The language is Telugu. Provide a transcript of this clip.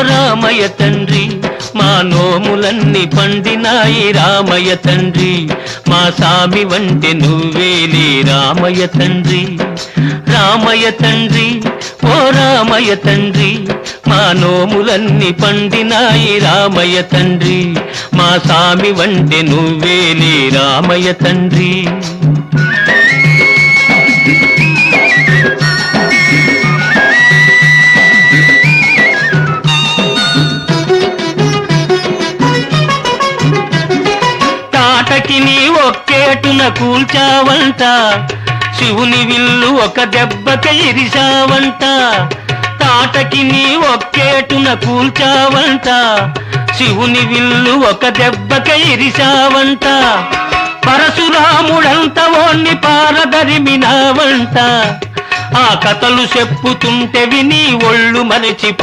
రామయ్య తండ్రి మా నోములన్నీ పండినాయి రామయ్య తండ్రి మా సామి వంటి నువ్వేలే రామయ్య తండ్రి రామయ్య తండ్రి ఓ రామయ్య తండ్రి మా నోములన్నీ పండినాయి రామయ్య తండ్రి మా సామి వంటి నువ్వేలే రామయ్య తండ్రి తాటకిని ఒక్కేటున కూల్చావంట శివుని విల్లు ఒక దెబ్బక ఇరిశావంట తాటకిని ఒక్కేటున కూల్చావంట శివుని విల్లు ఒక దెబ్బక ఇరిశావంట పరశురాముడంత ఓన్ని పారదరిమినావంట ఆ కథలు చెప్పుతుంటే విని ఒళ్ళు మరచి